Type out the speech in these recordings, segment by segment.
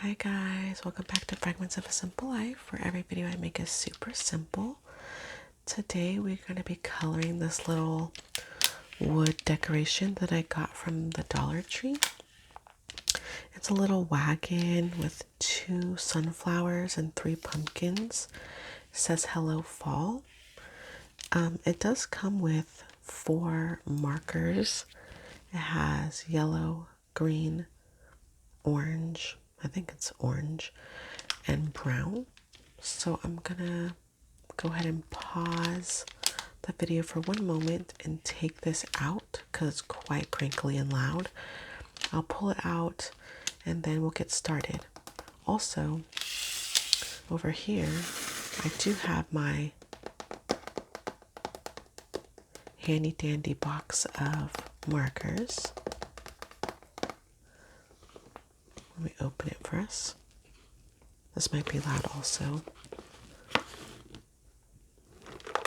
Hi guys, welcome back to Fragments of a Simple Life, where every video I make is super simple. Today we're going to be coloring this little wood decoration that I got from the Dollar Tree. It's a little wagon with 2 sunflowers and 3 pumpkins. It says Hello Fall. It does come with 4 markers. It has yellow, green, orange, I think it's orange, and brown. So I'm gonna go ahead and pause the video for one moment and take this out because it's quite crinkly and loud. I'll pull it out and then we'll get started. Also, over here, I do have my handy dandy box of markers. Let me open it for us. This might be loud also.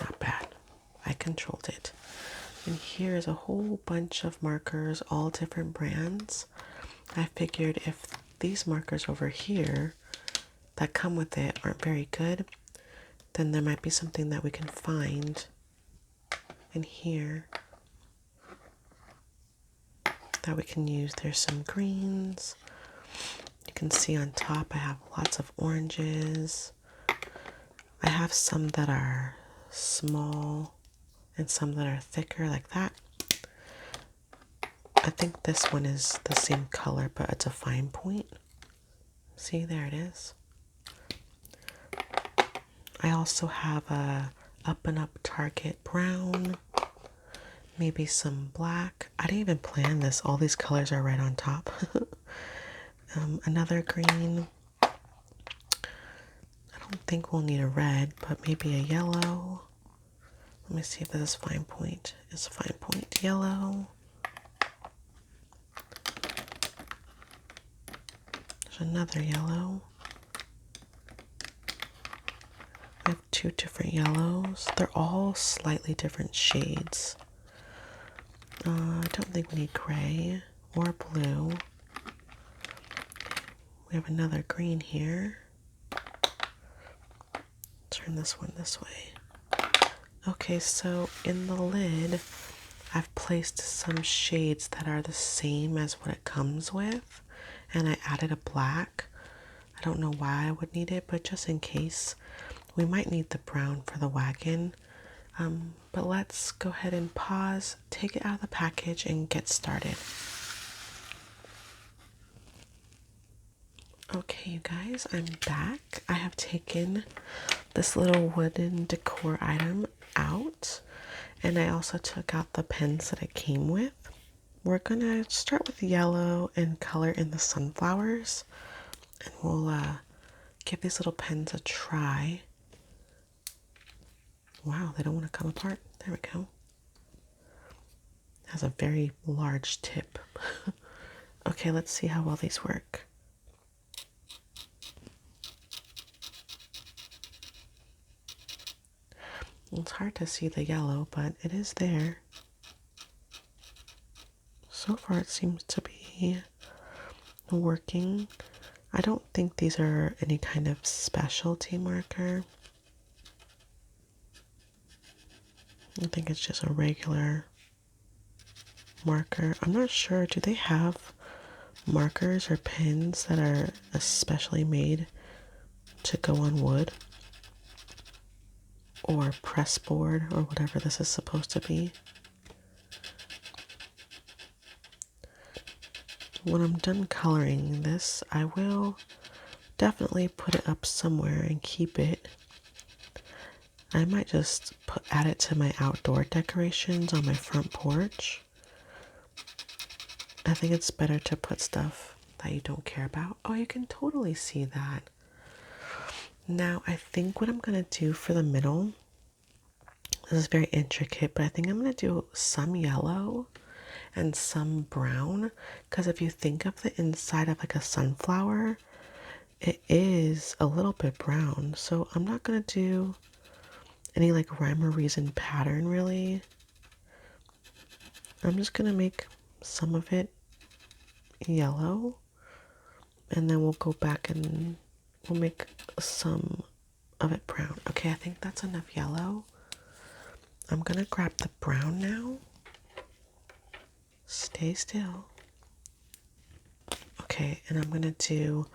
Not bad. I controlled it. And here's a whole bunch of markers, all different brands. I figured if these markers over here that come with it aren't very good, then there might be something that we can find in here that we can use. There's some greens. You can see on top I have lots of oranges. I have some that are small and some that are thicker like that. I think this one is the same color, but it's a fine point. See, there it is. I also have a Up and Up Target brown, maybe some black. I didn't even plan this. All these colors are right on top. Another green. I don't think we'll need a red, but maybe a yellow. Let me see if this is fine point. It's a fine point yellow. There's another yellow. I have 2 different yellows. They're all slightly different shades. I don't think we need gray or blue. We have another green here. Turn this one this way. Okay, so in the lid, I've placed some shades that are the same as what it comes with, and I added a black. I don't know why I would need it, but just in case, we might need the brown for the wagon. But let's go ahead and pause, take it out of the package, and get started. Okay, you guys, I'm back. I have taken this little wooden decor item out, and I also took out the pens that it came with. We're gonna start with yellow and color in the sunflowers, and we'll give these little pens a try. Wow, they don't want to come apart. There we go. It has a very large tip. Okay, let's see how well these work. It's hard to see the yellow, but it is there. So far it seems to be working. I don't think these are any kind of specialty marker. I think it's just a regular marker. I'm not sure. Do they have markers or pens that are especially made to go on wood or press board or whatever this is supposed to be? When I'm done coloring this, I will definitely put it up somewhere and keep it. I might just add it to my outdoor decorations on my front porch. I think it's better to put stuff that you don't care about. Oh, you can totally see that. Now, I think what I'm going to do for the middle, this is very intricate, but I think I'm going to do some yellow and some brown, because if you think of the inside of like a sunflower, it is a little bit brown. So I'm not going to do any like rhyme or reason pattern really. I'm just going to make some of it yellow And then we'll go back and we'll make some of it brown. Okay, I think that's enough yellow. I'm gonna grab the brown now. Stay still. Okay, and I'm gonna do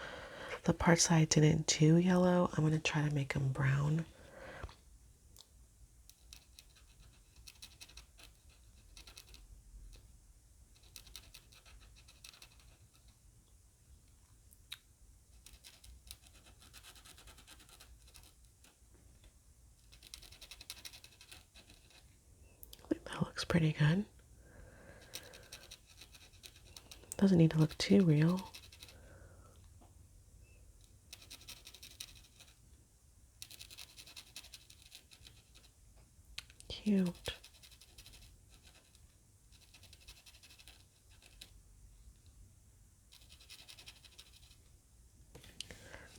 the parts that I didn't do yellow. I'm gonna try to make them brown. I think that looks pretty good. Doesn't need to look too real. Cute.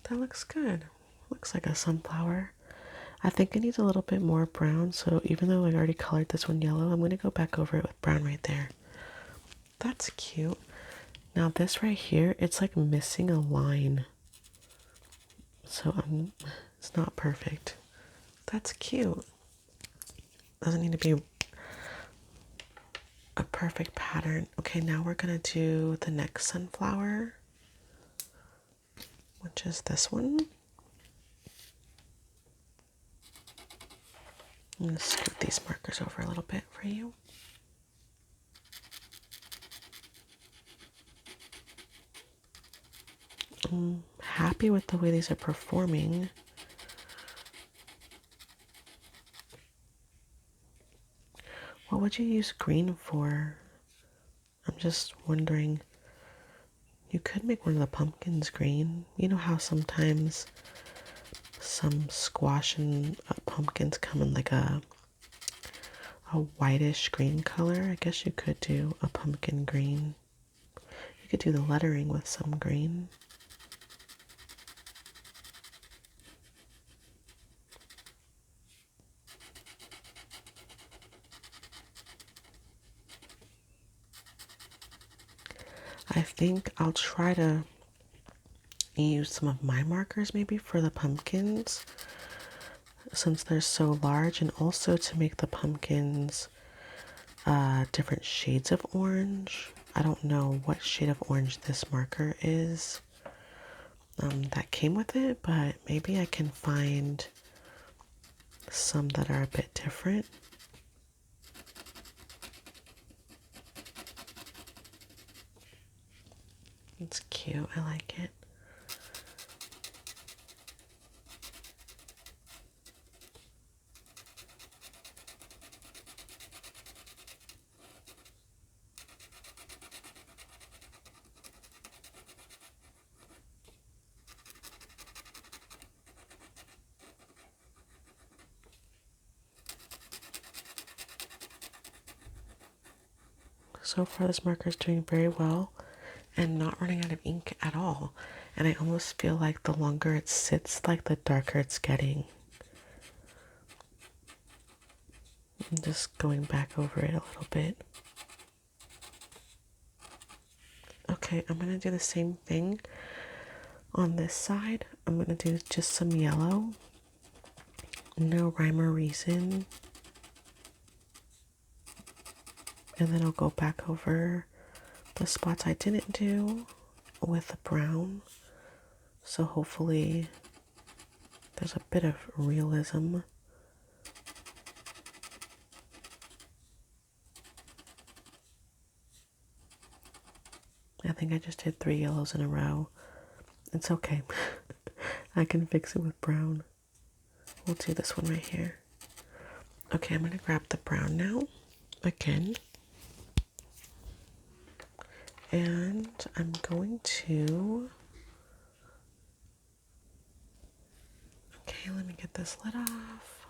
That looks good. Looks like a sunflower. I think it needs a little bit more brown, so even though I already colored this one yellow, I'm going to go back over it with brown right there. That's cute. Now this right here, it's like missing a line. So it's not perfect. That's cute. Doesn't need to be a perfect pattern. Okay, now we're going to do the next sunflower, which is this one. I'm going to scoot these markers over a little bit for you. I'm happy with the way these are performing. What would you use green for? I'm just wondering. You could make one of the pumpkins green. You know how sometimes some squash and pumpkins come in like a whitish green color? I guess you could do a pumpkin green. You could do the lettering with some green. I think I'll try to use some of my markers maybe for the pumpkins since they're so large, and also to make the pumpkins different shades of orange. I don't know what shade of orange this marker is that came with it, but maybe I can find some that are a bit different. It's cute. I like it. So far, this marker is doing very well and not running out of ink at all. And I almost feel like the longer it sits, like the darker it's getting. I'm just going back over it a little bit. Okay, I'm going to do the same thing on this side. I'm going to do just some yellow. No rhyme or reason. And then I'll go back over the spots I didn't do with the brown. So hopefully there's a bit of realism. I think I just did 3 yellows in a row. It's okay. I can fix it with brown. We'll do this one right here. Okay, I'm going to grab the brown now, again. And I'm going to... Okay, let me get this lid off.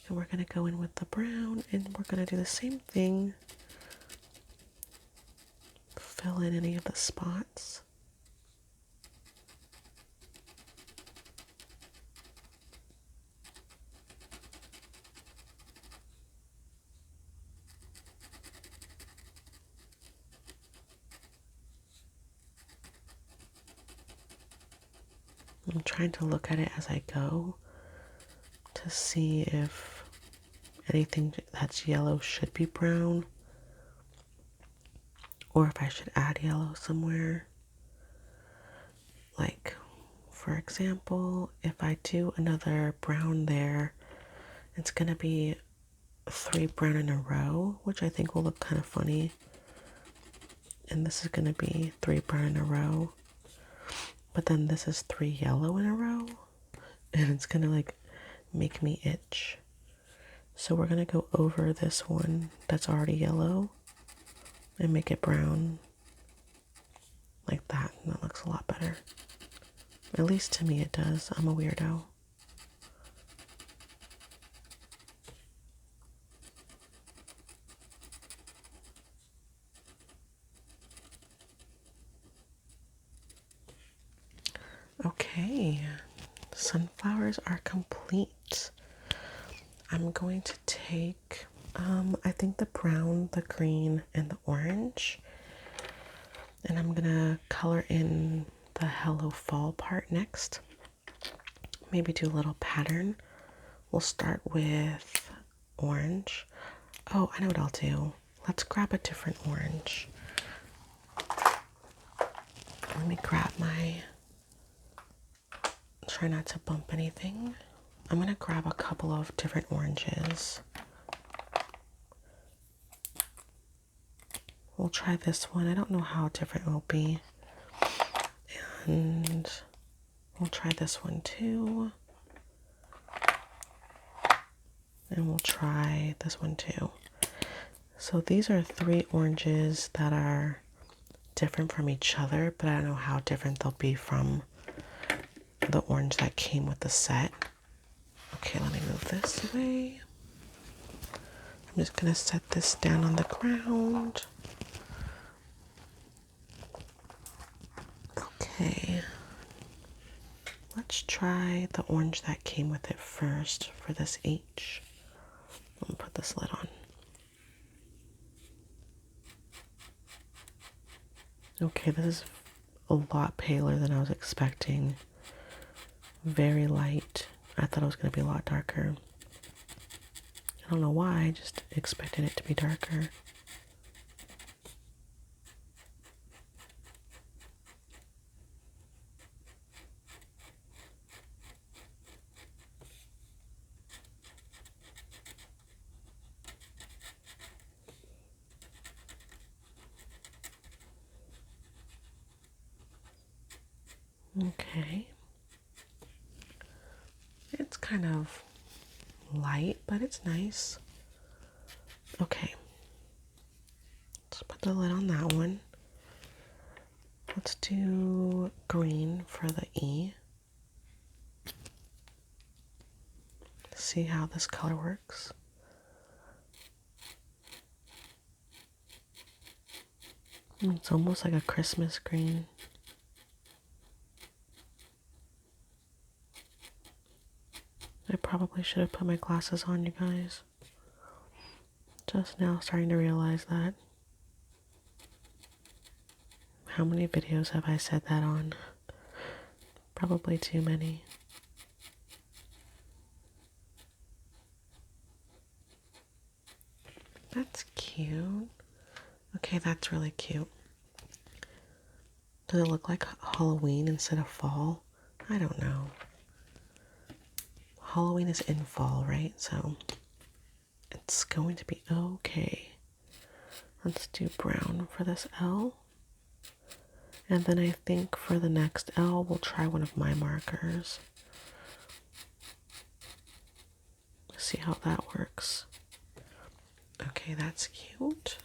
And we're going to go in with the brown, and we're going to do the same thing. Fill in any of the spots. I'm trying to look at it as I go to see if anything that's yellow should be brown, or if I should add yellow somewhere. Like, for example, if I do another brown there, it's going to be 3 brown in a row, which I think will look kind of funny. And this is going to be 3 brown in a row. But then this is 3 yellow in a row. And it's going to like make me itch. So we're going to go over this one that's already yellow and make it brown. Like that. And that looks a lot better. At least to me it does. I'm a weirdo. Okay, sunflowers are complete. I'm going to take, I think the brown, the green, and the orange. And I'm gonna color in the Hello Fall part next. Maybe do a little pattern. We'll start with orange. Oh, I know what I'll do. Let's grab a different orange. Let me grab my, try not to bump anything. I'm gonna grab a couple of different oranges. We'll try this one. I don't know how different it will be. And we'll try this one too. And we'll try this one too. So these are 3 oranges that are different from each other, but I don't know how different they'll be from the orange that came with the set. Okay, let me move this away. I'm just gonna set this down on the ground. Okay. Let's try the orange that came with it first for this H. I'm gonna put this lid on. Okay, this is a lot paler than I was expecting. Very light. I thought it was going to be a lot darker. I don't know why, I just expected it to be darker. Okay. It's kind of light, but it's nice. Okay. Let's put the lid on that one. Let's do green for the E. See how this color works. It's almost like a Christmas green. I probably should have put my glasses on, you guys. Just now starting to realize that. How many videos have I said that on? Probably too many. That's cute. Okay, that's really cute. Does it look like Halloween instead of fall? I don't know. Halloween is in fall, right? So it's going to be okay. Let's do brown for this L. And then I think for the next L, we'll try one of my markers. See how that works. Okay, that's cute.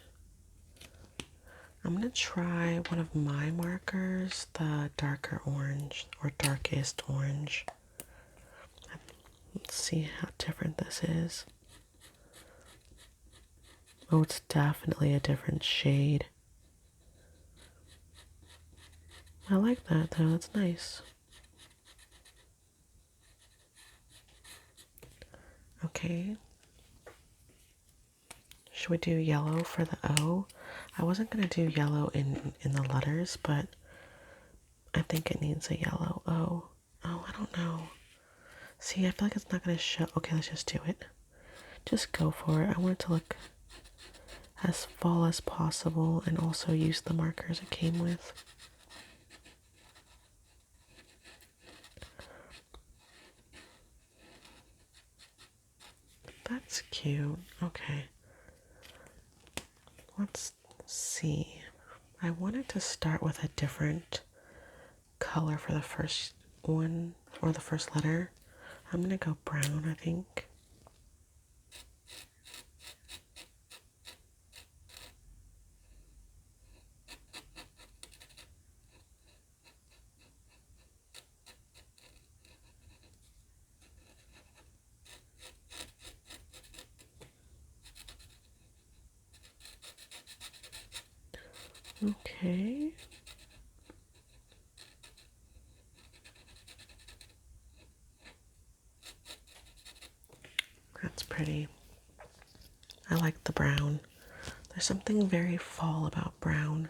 I'm going to try one of my markers, the darker orange or darkest orange. Let's see how different this is. Oh, it's definitely a different shade. I like that though, that's nice. Okay. Should we do yellow for the O? I wasn't going to do yellow in the letters, but I think it needs a yellow O. Oh, I don't know. See, I feel like it's not going to show. Okay, let's just do it. Just go for it. I want it to look as fall as possible and also use the markers it came with. That's cute. Okay. Let's see. I wanted to start with a different color for the first one or the first letter. I'm gonna go brown, I think. Okay. That's pretty. I like the brown. There's something very fall about brown.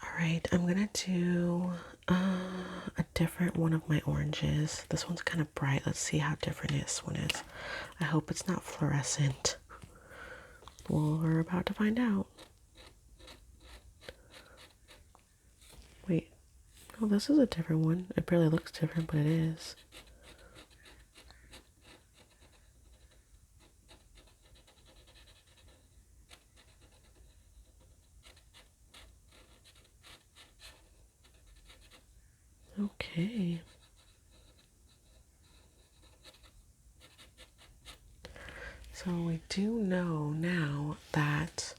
Alright, I'm gonna do a different one of my oranges. This one's kind of bright. Let's see how different this one is. I hope it's not fluorescent. Well, we're about to find out. Wait. Oh, this is a different one. It barely looks different, but it is. Okay. So we do know now that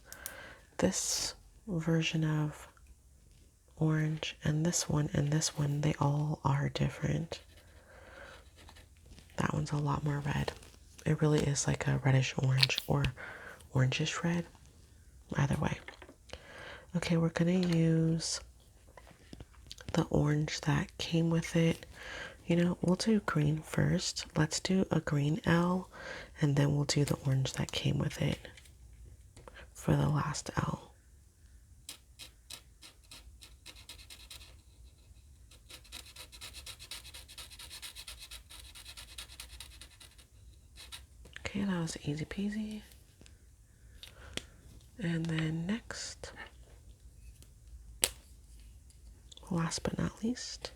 this version of orange and this one, they all are different. That one's a lot more red. It really is like a reddish orange or orangish red. Either way. Okay, we're gonna use the orange that came with it. You know, we'll do green first. Let's do a green L, and then we'll do the orange that came with it for the last L. Okay, that was easy peasy. And then next, last but not least,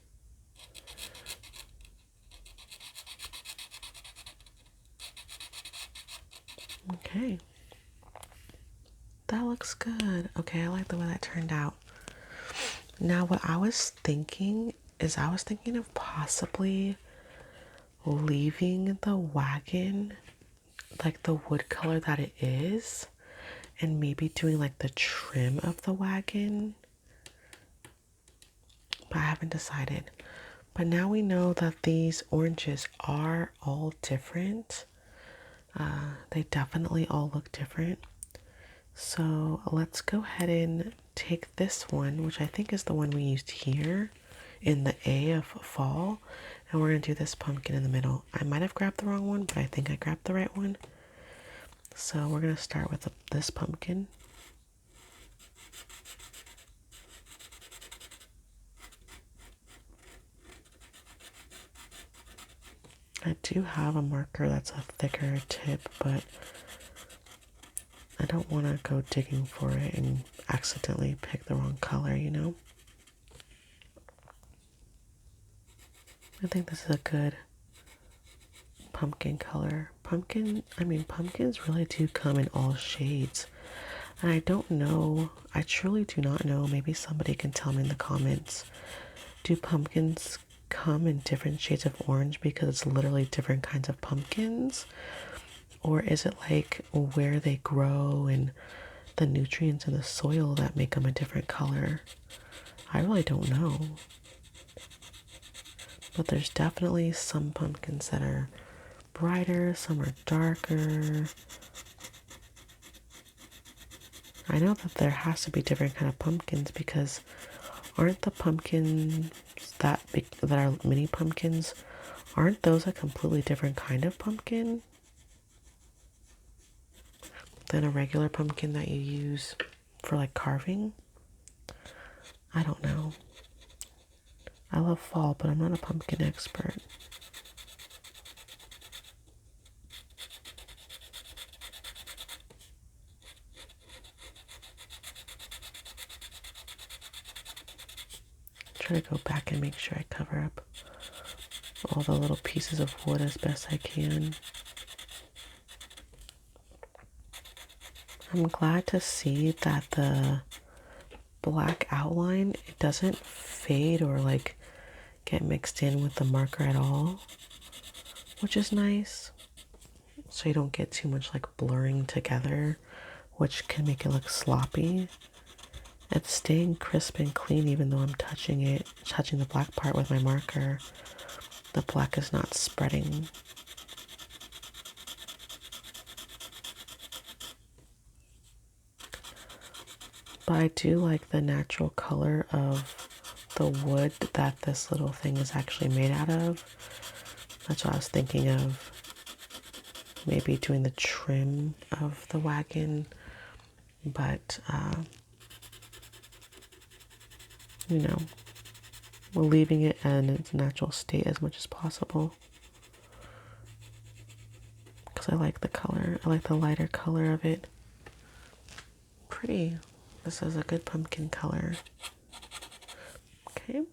okay, that looks good. Okay, I like the way that turned out. Now, what I was thinking is I was thinking of possibly leaving the wagon like the wood color that it is and maybe doing like the trim of the wagon, but I haven't decided. But now we know that these oranges are all different. They definitely all look different. So let's go ahead and take this one, which I think is the one we used here in the A of fall, and we're going to do this pumpkin in the middle. I might have grabbed the wrong one, but I think I grabbed the right one. So we're going to start with this pumpkin. I do have a marker that's a thicker tip, but I don't want to go digging for it and accidentally pick the wrong color, you know? I think this is a good pumpkin color. Pumpkins really do come in all shades. And I don't know, I truly do not know, maybe somebody can tell me in the comments. Do pumpkins come in different shades of orange because it's literally different kinds of pumpkins? Or is it like where they grow and the nutrients in the soil that make them a different color? I really don't know. But there's definitely some pumpkins that are brighter, some are darker. I know that there has to be different kind of pumpkins because aren't the pumpkins that are mini pumpkins, aren't those a completely different kind of pumpkin than a regular pumpkin that you use for like carving? I don't know. I love fall, but I'm not a pumpkin expert. Try to go back and make sure I cover up all the little pieces of wood as best I can. I'm glad to see that the black outline, it doesn't fade or like get mixed in with the marker at all, which is nice. So you don't get too much like blurring together, which can make it look sloppy. It's staying crisp and clean even though I'm touching the black part with my marker. The black is not spreading. But I do like the natural color of the wood that this little thing is actually made out of. That's what I was thinking of. Maybe doing the trim of the wagon, but you know, we're leaving it in its natural state as much as possible. Because I like the color. I like the lighter color of it. Pretty. This is a good pumpkin color. Okay.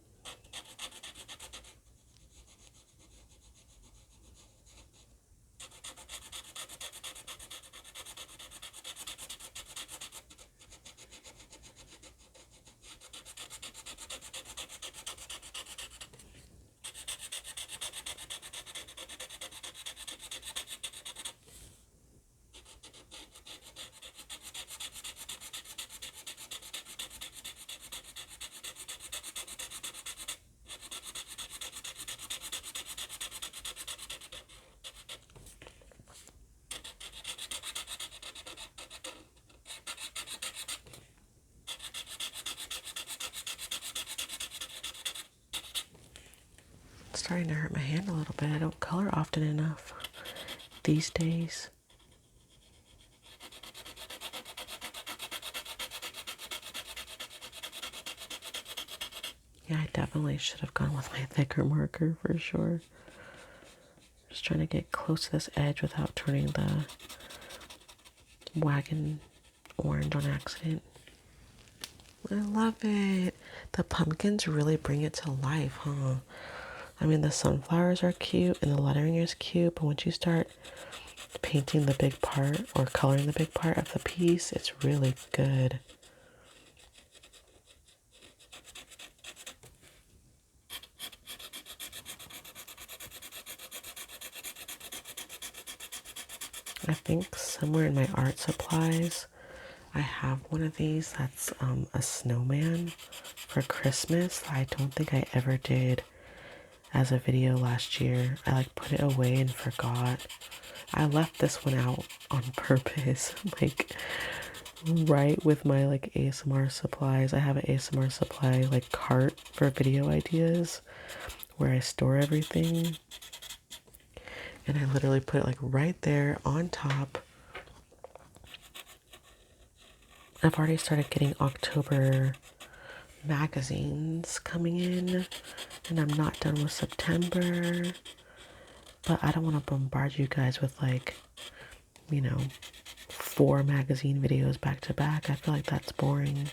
It's starting to hurt my hand a little bit. I don't color often enough these days. Yeah, I definitely should have gone with my thicker marker for sure. Just trying to get close to this edge without turning the wagon orange on accident. I love it. The pumpkins really bring it to life, huh? I mean, the sunflowers are cute and the lettering is cute, but once you start painting the big part or coloring the big part of the piece, it's really good. I think somewhere in my art supplies, I have one of these that's a snowman for Christmas. I don't think I ever did as a video last year. I like put it away and forgot. I left this one out on purpose, like right with my like ASMR supplies. I have an ASMR supply like cart for video ideas where I store everything. And I literally put it like right there on top. I've already started getting October magazines coming in, and I'm not done with September. But I don't want to bombard you guys with like, you know, 4 magazine videos back to back. I feel like that's boring,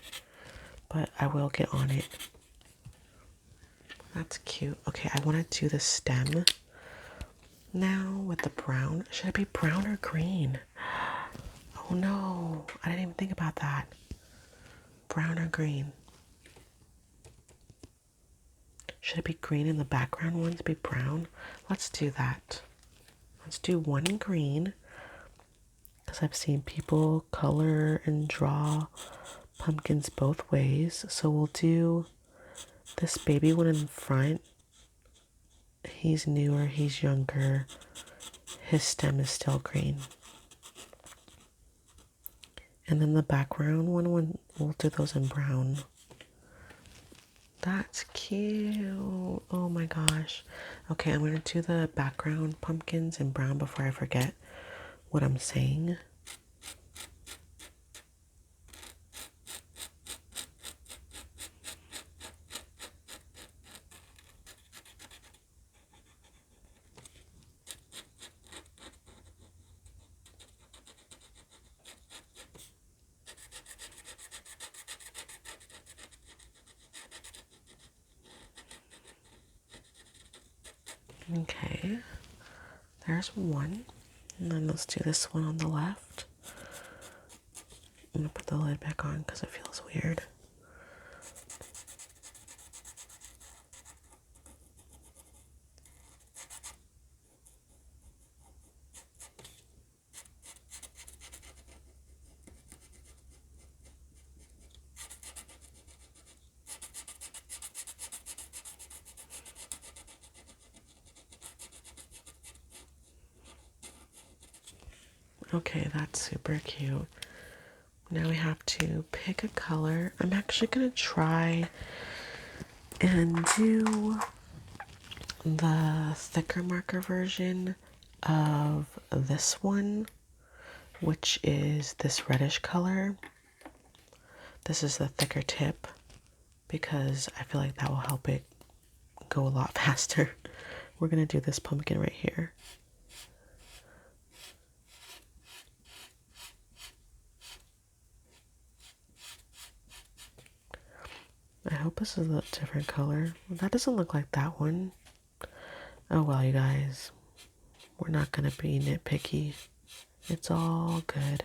but I will get on it. That's cute. Okay, I want to do the stem now with the brown. Should it be brown or green? Oh no, I didn't even think about that. Brown or green? Should it be green and the background ones be brown? Let's do that. Let's do one in green, because I've seen people color and draw pumpkins both ways. So we'll do this baby one in front. He's newer, he's younger. His stem is still green. And then the background one, we'll do those in brown. That's cute. Oh my gosh. Okay, I'm going to do the background pumpkins in brown before I forget what I'm saying. Okay, there's one. And then let's do this one on the left. I'm gonna put the lid back on because it feels weird. Okay, that's super cute. Now we have to pick a color. I'm actually gonna try and do the thicker marker version of this one, which is this reddish color. This is the thicker tip because I feel like that will help it go a lot faster. We're gonna do this pumpkin right here. I hope this is a different color. That doesn't look like that one. Oh well, you guys. We're not gonna be nitpicky. It's all good.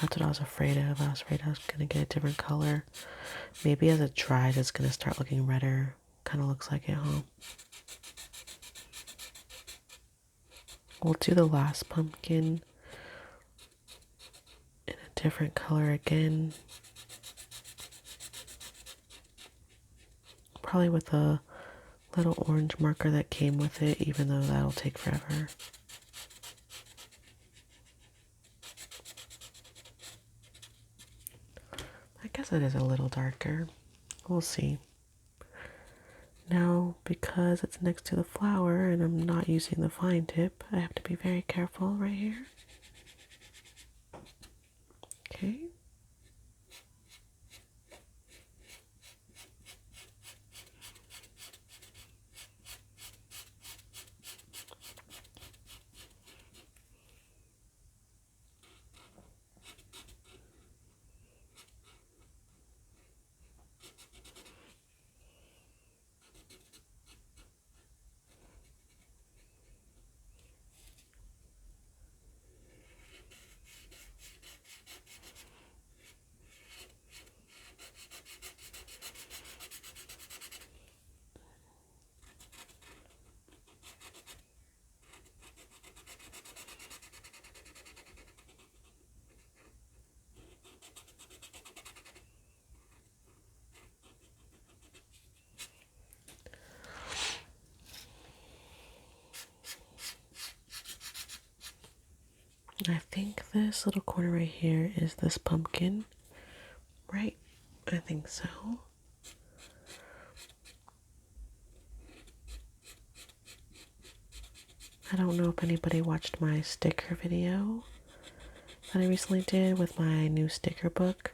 That's what I was afraid of. I was afraid I was gonna get a different color. Maybe as it dries, it's gonna start looking redder. Kind of looks like it, huh? We'll do the last pumpkin in a different color again. Probably with a little orange marker that came with it, even though that'll take forever. I guess it is a little darker. We'll see. Now, because it's next to the flower and I'm not using the fine tip, I have to be very careful right here. Okay. I think this little corner right here is this pumpkin, right? I think so. I don't know if anybody watched my sticker video that I recently did with my new sticker book.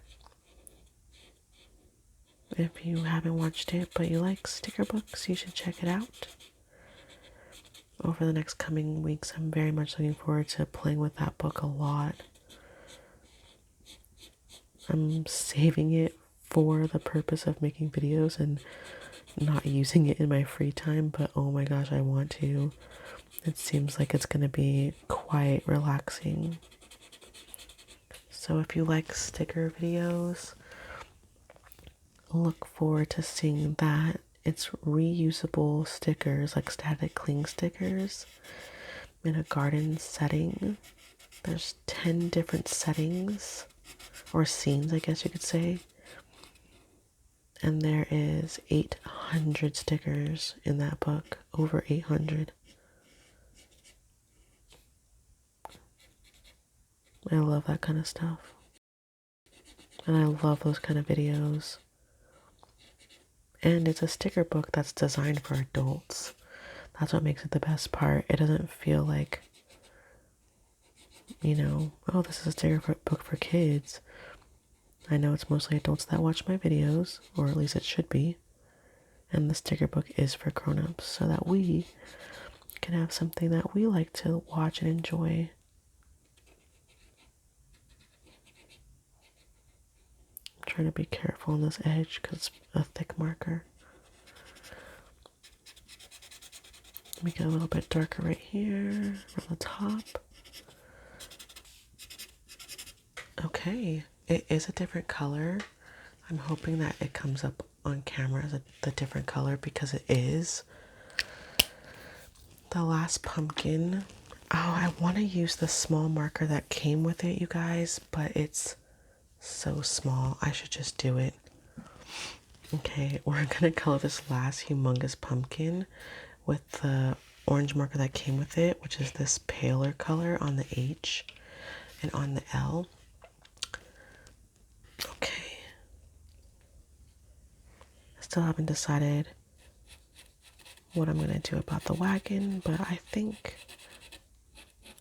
If you haven't watched it but you like sticker books, you should check it out. Over the next coming weeks, I'm very much looking forward to playing with that book a lot. I'm saving it for the purpose of making videos and not using it in my free time, but oh my gosh, I want to. It seems like it's going to be quite relaxing. So if you like sticker videos, look forward to seeing that. It's reusable stickers, like static cling stickers in a garden setting. There's 10 different settings, or scenes, I guess you could say. And there is 800 stickers in that book, over 800. I love that kind of stuff. And I love those kind of videos. And it's a sticker book that's designed for adults. That's what makes it the best part. It doesn't feel like, you know, oh, this is a sticker book for kids. I know it's mostly adults that watch my videos, or at least it should be. And the sticker book is for grown-ups, so that we can have something that we like to watch and enjoy. I'm trying to be careful on this edge because it's a thick marker. Make it a little bit darker right here on the top. Okay, it is a different color. I'm hoping that it comes up on camera as the different color because it is. The last pumpkin. Oh, I want to use the small marker that came with it, you guys, but it's so small. I should just do it. Okay, we're gonna color this last humongous pumpkin with the orange marker that came with it, which is this paler color on the H and on the L. Okay. Still haven't decided what I'm gonna do about the wagon, but I think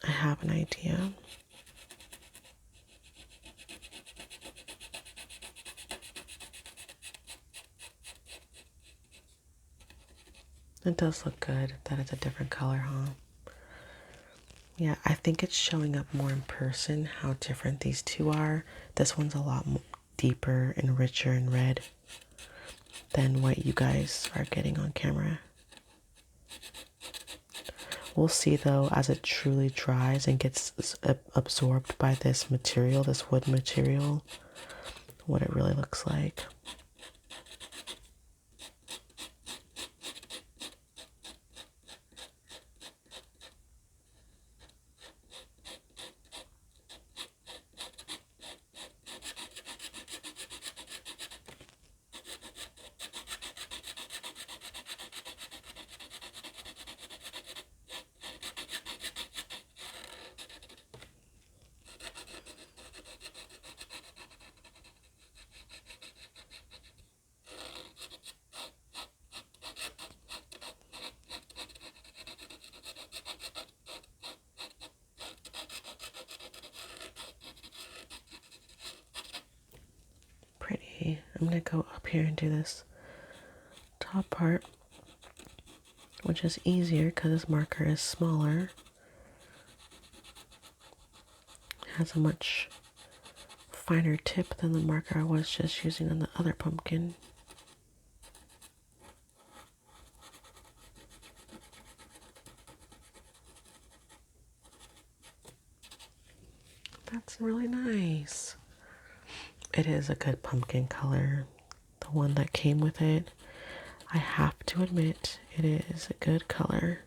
I have an idea. It does look good that it's a different color, huh? Yeah, I think it's showing up more in person how different these two are. This one's a lot deeper and richer in red than what you guys are getting on camera. We'll see though as it truly dries and gets absorbed by this material, this wood material, what it really looks like. Pretty. I'm gonna go up here and do this top part, which is easier because this marker is smaller. It has a much finer tip than the marker I was just using on the other pumpkin. That's really nice. It is a good pumpkin color. The one that came with it, I have to admit, it is a good color.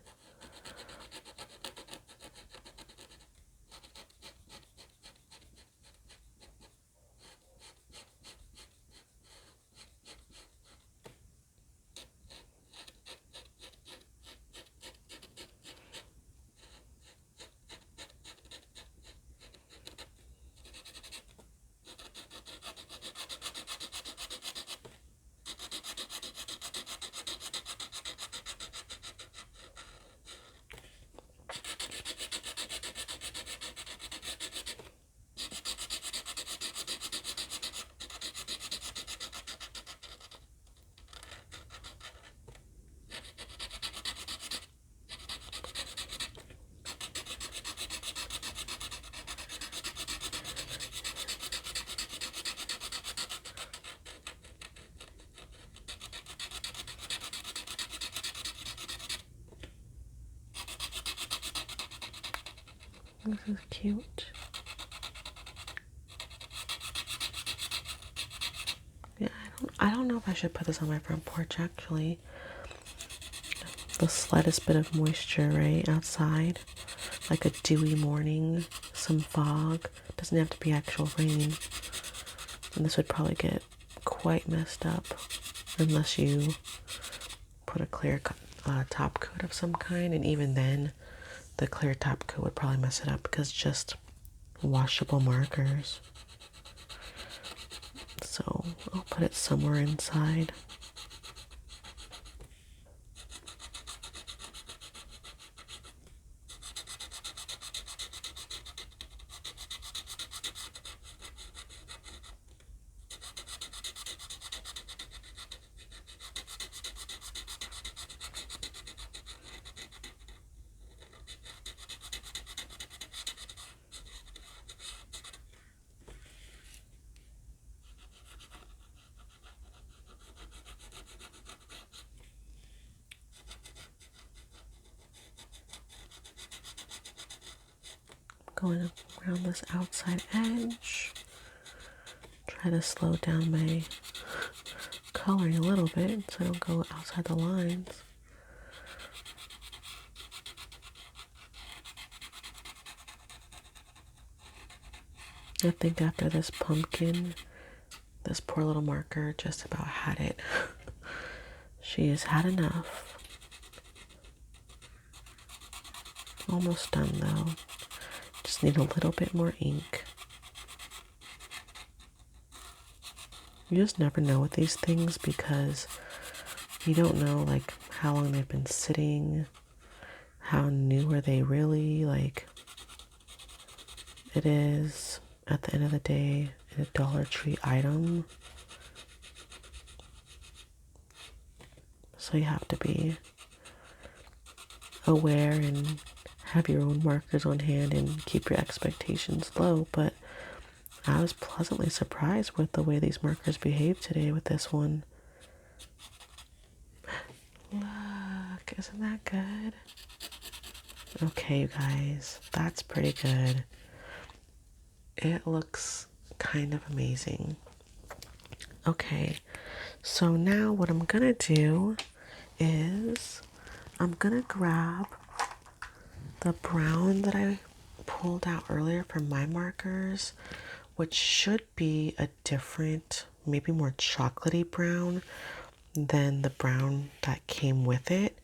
This is cute. Yeah, I don't know if I should put this on my front porch actually. The slightest bit of moisture right outside, like a dewy morning, some fog. Doesn't have to be actual rain. And this would probably get quite messed up unless you put a clear top coat of some kind, and even then the clear top coat would probably mess it up because it's just washable markers. So I'll put it somewhere inside. Going around this outside edge. Try to slow down my coloring a little bit so I don't go outside the lines. I think after this pumpkin, this poor little marker just about had it. She has had enough. Almost done though. Just need a little bit more ink. You just never know with these things because you don't know like how long they've been sitting, how new are they really, like it is at the end of the day a DollarTree item. So you have to be aware and have your own markers on hand and keep your expectations low, but I was pleasantly surprised with the way these markers behaved today with this one. Look, isn't that good? Okay, you guys, that's pretty good. It looks kind of amazing. Okay, so now what I'm gonna do is I'm gonna grab the brown that I pulled out earlier from my markers, which should be a different, maybe more chocolatey brown than the brown that came with it.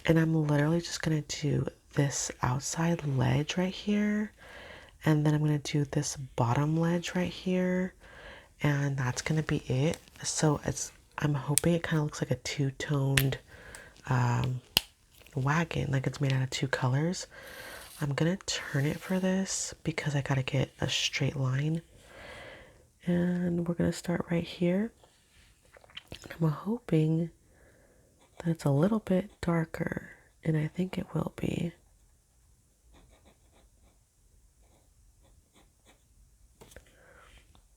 And I'm literally just gonna do this outside ledge right here, and then I'm gonna do this bottom ledge right here, and that's gonna be it. So I'm hoping it kind of looks like a two-toned wagon, like it's made out of two colors. I'm gonna turn it for this because I gotta get a straight line, and we're gonna start right here. I'm hoping that it's a little bit darker, and I think it will be.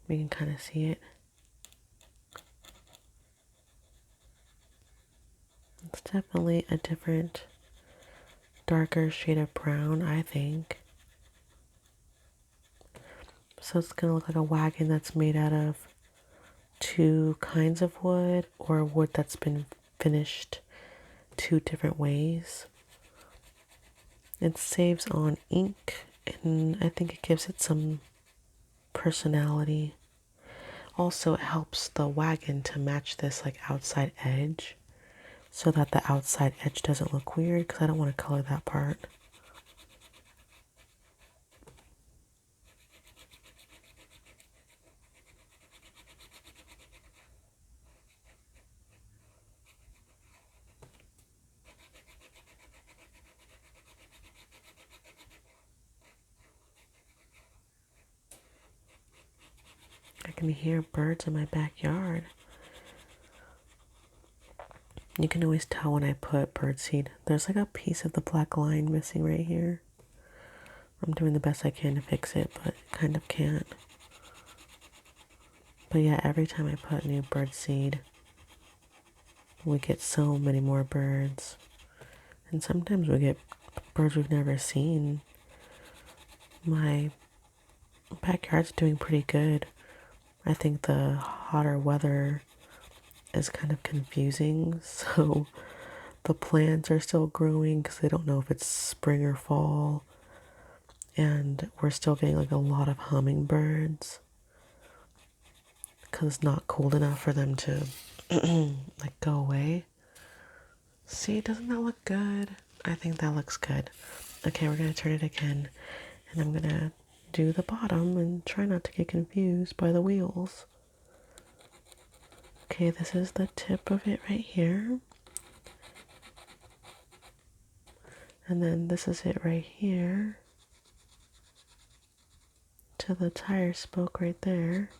We can kind of see it. It's definitely a different, darker shade of brown, I think. So it's gonna look like a wagon that's made out of two kinds of wood, or wood that's been finished two different ways. It saves on ink, and I think it gives it some personality. Also, it helps the wagon to match this like outside edge so that the outside edge doesn't look weird, because I don't want to color that part. I can hear birds in my backyard. You can always tell when I put birdseed. There's like a piece of the black line missing right here. I'm doing the best I can to fix it, but kind of can't. But yeah, every time I put new birdseed, we get so many more birds. And sometimes we get birds we've never seen. My backyard's doing pretty good. I think the hotter weather is kind of confusing, so the plants are still growing because they don't know if it's spring or fall, and we're still getting like a lot of hummingbirds because it's not cold enough for them to like go away. See, doesn't that look good? I think that looks good. Okay, we're gonna turn it again, and I'm gonna do the bottom and try not to get confused by the wheels. Okay, this is the tip of it right here. And then this is it right here to the tire spoke right there.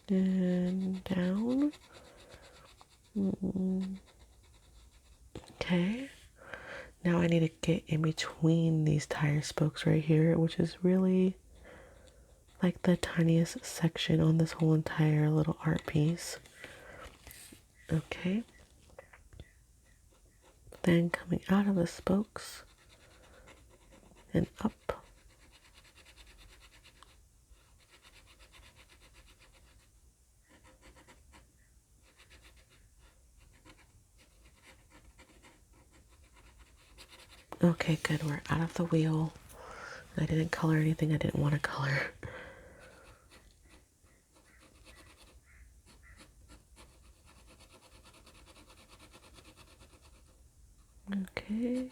And down. Okay. Now I need to get in between these tire spokes right here, which is really like the tiniest section on this whole entire little art piece. Okay. Then coming out of the spokes and up. Okay, good. We're out of the wheel. I didn't color anything I didn't want to color. Okay.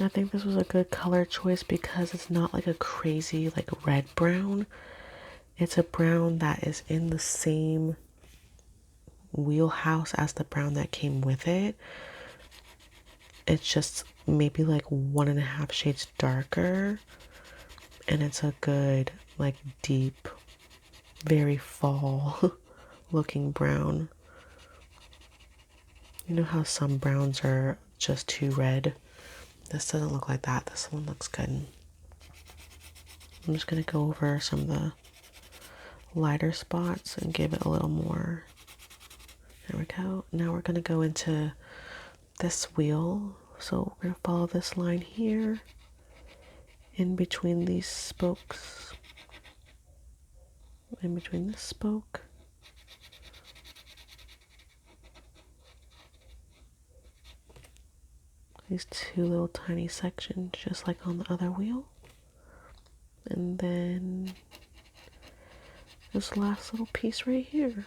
I think this was a good color choice because it's not like a crazy like red brown. It's a brown that is in the same wheelhouse as the brown that came with it. It's just maybe like 1.5 shades darker, and it's a good like deep, very fall looking brown. You know how some browns are just too red? This doesn't look like that. This one looks good. I'm just going to go over some of the lighter spots and give it a little more. There we go. Now we're going to go into this wheel. So we're going to follow this line here in between these spokes. In between this spoke. These two little tiny sections just like on the other wheel. And then this last little piece right here.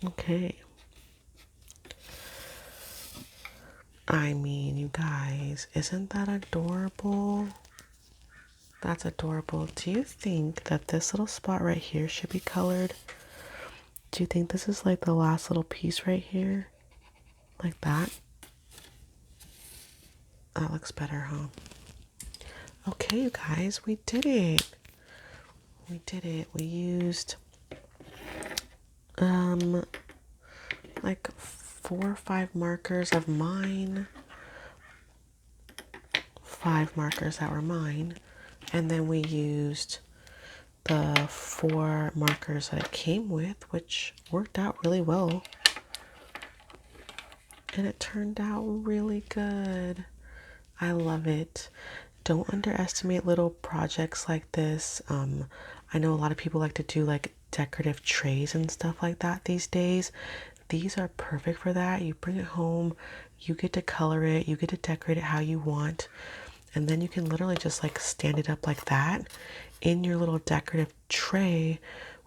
Okay. I mean, you guys, isn't that adorable? That's adorable. Do you think that this little spot right here should be colored? Do you think this is like the last little piece right here? Like that? That looks better, huh? Okay, you guys, we did it. We did it. We used like 4 or 5 markers of mine. 5 markers that were mine. And then we used the 4 markers that it came with, which worked out really well. And it turned out really good. I love it. Don't underestimate little projects like this. I know a lot of people like to do like decorative trays and stuff like that these days. These are perfect for that. You bring it home, you get to color it, you get to decorate it how you want, and then you can literally just like stand it up like that in your little decorative tray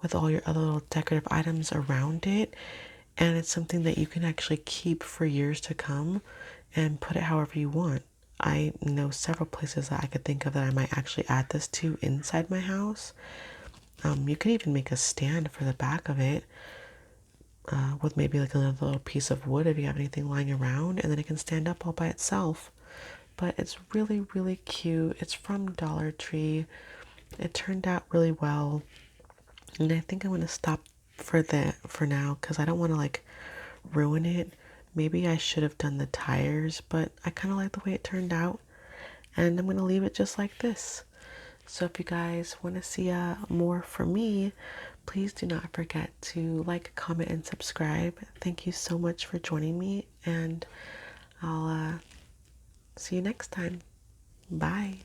with all your other little decorative items around it. And it's something that you can actually keep for years to come and put it however you want. I know several places that I could think of that I might actually add this to inside my house. You could even make a stand for the back of it with maybe like another little piece of wood if you have anything lying around, and then it can stand up all by itself. But it's really, really cute. It's from Dollar Tree. It turned out really well. And I think I'm going to stop for now because I don't want to like ruin it. Maybe I should have done the tires, but I kind of like the way it turned out. And I'm going to leave it just like this. So if you guys want to see more from me, please do not forget to like, comment, and subscribe. Thank you so much for joining me, and I'll see you next time. Bye.